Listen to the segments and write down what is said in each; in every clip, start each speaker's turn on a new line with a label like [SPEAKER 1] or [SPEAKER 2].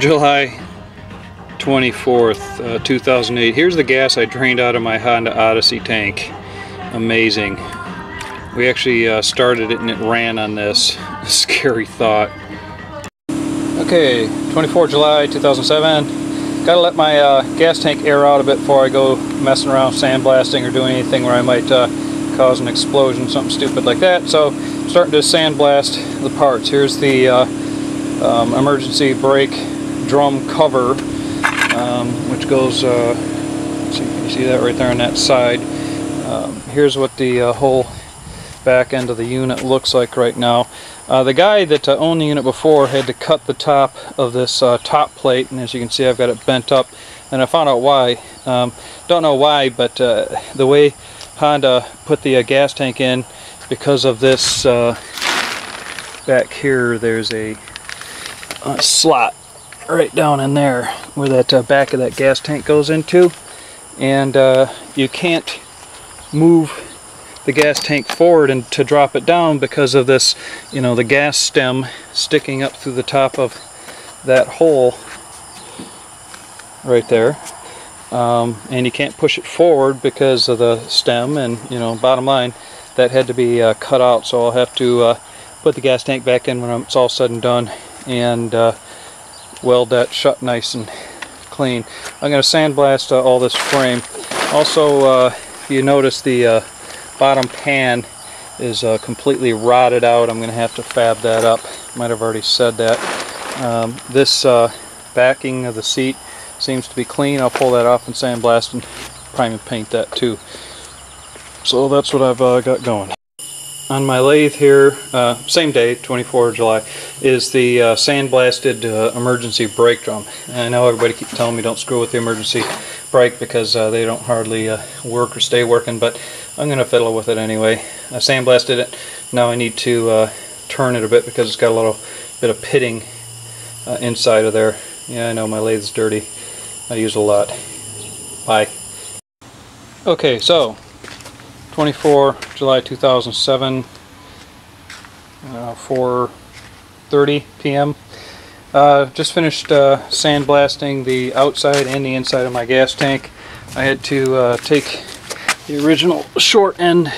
[SPEAKER 1] July 24th, 2008. Here's the gas I drained out of my Honda Odyssey tank. Amazing. We actually started it and it ran on this. Scary thought. Okay, 24 July 2007. Gotta let my gas tank air out a bit before I go messing around sandblasting or doing anything where I might cause an explosion, something stupid like that. So I'm starting to sandblast the parts. Here's the emergency brake drum cover, which goes, you see that right there on that side. Here's what the whole back end of the unit looks like right now. The guy that owned the unit before had to cut the top of this top plate, and as you can see I've got it bent up, and I found out why. Don't know why, but the way Honda put the gas tank in, because of this back here, there's a slot right down in there where that back of that gas tank goes into, and you can't move the gas tank forward and to drop it down because of this, you know, the gas stem sticking up through the top of that hole right there, and you can't push it forward because of the stem, and you know, bottom line, that had to be cut out. So I'll have to put the gas tank back in when it's all said and done, and weld that shut nice and clean. I'm going to sandblast all this frame. Also, if you notice, the bottom pan is completely rotted out. I'm going to have to fab that up. Might have already said that. This backing of the seat seems to be clean. I'll pull that off and sandblast and prime and paint that too. So that's what I've got going. On my lathe here, same day, 24 July, is the sandblasted emergency brake drum. And I know everybody keeps telling me don't screw with the emergency brake because they don't hardly work or stay working, but I'm going to fiddle with it anyway. I sandblasted it. Now I need to turn it a bit because it's got a little bit of pitting inside of there. Yeah, I know my lathe's dirty. I use it a lot. Bye. Okay, so 24 July 2007, 4:30 p.m. Just finished sandblasting the outside and the inside of my gas tank. I had to take the original short end,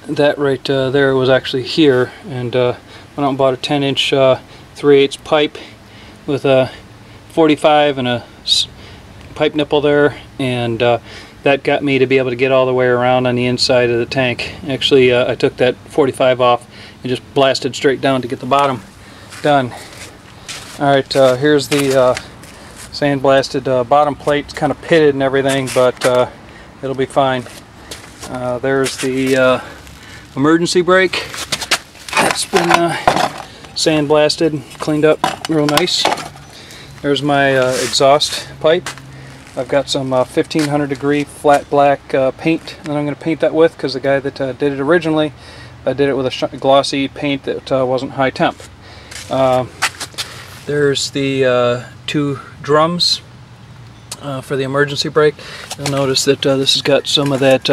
[SPEAKER 1] that right there was actually here, and went out and bought a 10-inch 3/8 pipe with a 45 and a pipe nipple there, and that got me to be able to get all the way around on the inside of the tank. Actually, I took that 45 off and just blasted straight down to get the bottom done. Alright, here's the sandblasted bottom plate. It's kind of pitted and everything, but it'll be fine. There's the emergency brake. That's been sandblasted, cleaned up real nice. There's my exhaust pipe. I've got some 1500 degree flat black paint that I'm going to paint that with, because the guy that did it originally did it with a glossy paint that wasn't high temp. There's the two drums for the emergency brake. You'll notice that this has got some of that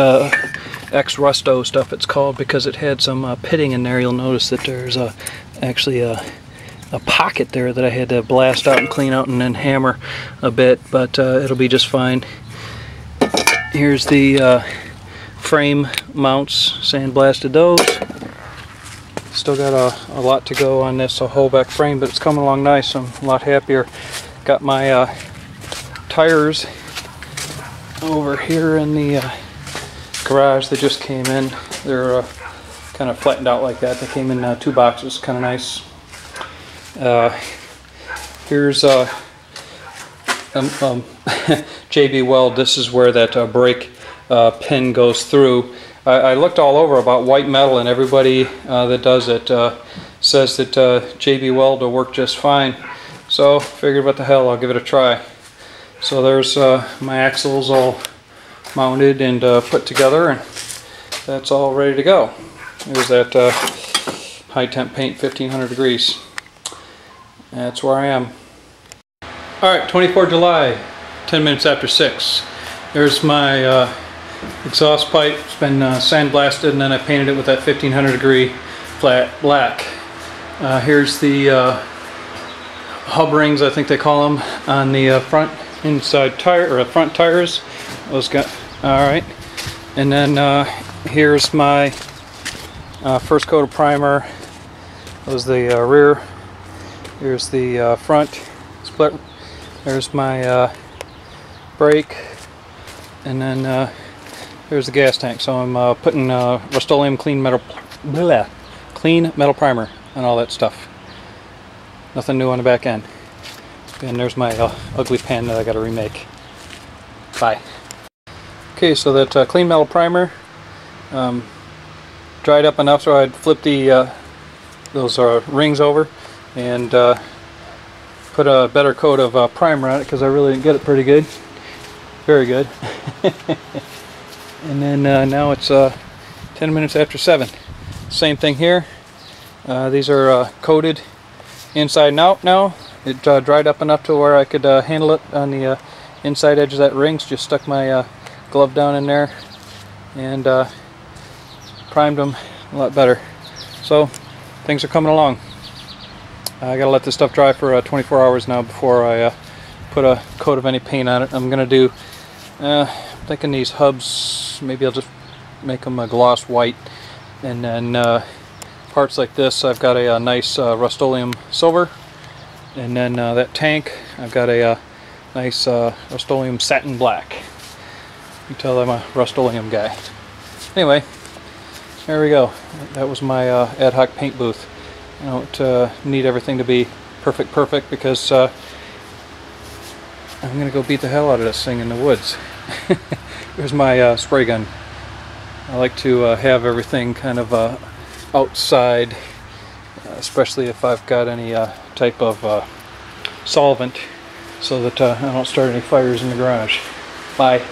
[SPEAKER 1] ex-rusto stuff, it's called, because it had some pitting in there. You'll notice that there's actually a pocket there that I had to blast out and clean out and then hammer a bit, but it'll be just fine. Here's the frame mounts, sandblasted those. Still got a lot to go on this whole back frame, but it's coming along nice. I'm a lot happier. Got my tires over here in the garage. They just came in. They're kind of flattened out like that. They came in 2 boxes, kind of nice. Here's JB Weld. This is where that brake pin goes through. I looked all over about white metal, and everybody that does it says that JB Weld will work just fine. So figured, what the hell, I'll give it a try. So there's my axles all mounted and put together, and that's all ready to go. There's that high temp paint, 1500 degrees. That's where I am. Alright, 24 July, 10 minutes after 6. There's my exhaust pipe. It's been sandblasted, and then I painted it with that 1500 degree flat black. Here's the hub rings, I think they call them, on the front inside tire, or front tires. Those got, alright. And then here's my first coat of primer. That was the rear. Here's the front split. There's my brake. And then here's the gas tank. So I'm putting Rust-Oleum clean metal primer on all that stuff. Nothing new on the back end. And there's my ugly pen that I got to remake. Bye. Okay, so that clean metal primer dried up enough so I'd flip the those rings over and put a better coat of primer on it, because I really didn't get it pretty good. Very good. And then now it's 10 minutes after 7. Same thing here. These are coated inside and out now. It dried up enough to where I could handle it on the inside edge of that rings. Just stuck my glove down in there and primed them a lot better. So things are coming along. I gotta let this stuff dry for 24 hours now before I put a coat of any paint on it. I'm gonna do, I'm thinking these hubs, maybe I'll just make them a gloss white, and then parts like this I've got a nice Rust-Oleum silver, and then that tank I've got a nice Rust-Oleum satin black. You can tell I'm a Rust-Oleum guy. Anyway, there we go. That was my ad hoc paint booth. I don't need everything to be perfect because I'm gonna go beat the hell out of this thing in the woods. Here's my spray gun. I like to have everything kind of outside, especially if I've got any type of solvent, so that I don't start any fires in the garage. Bye.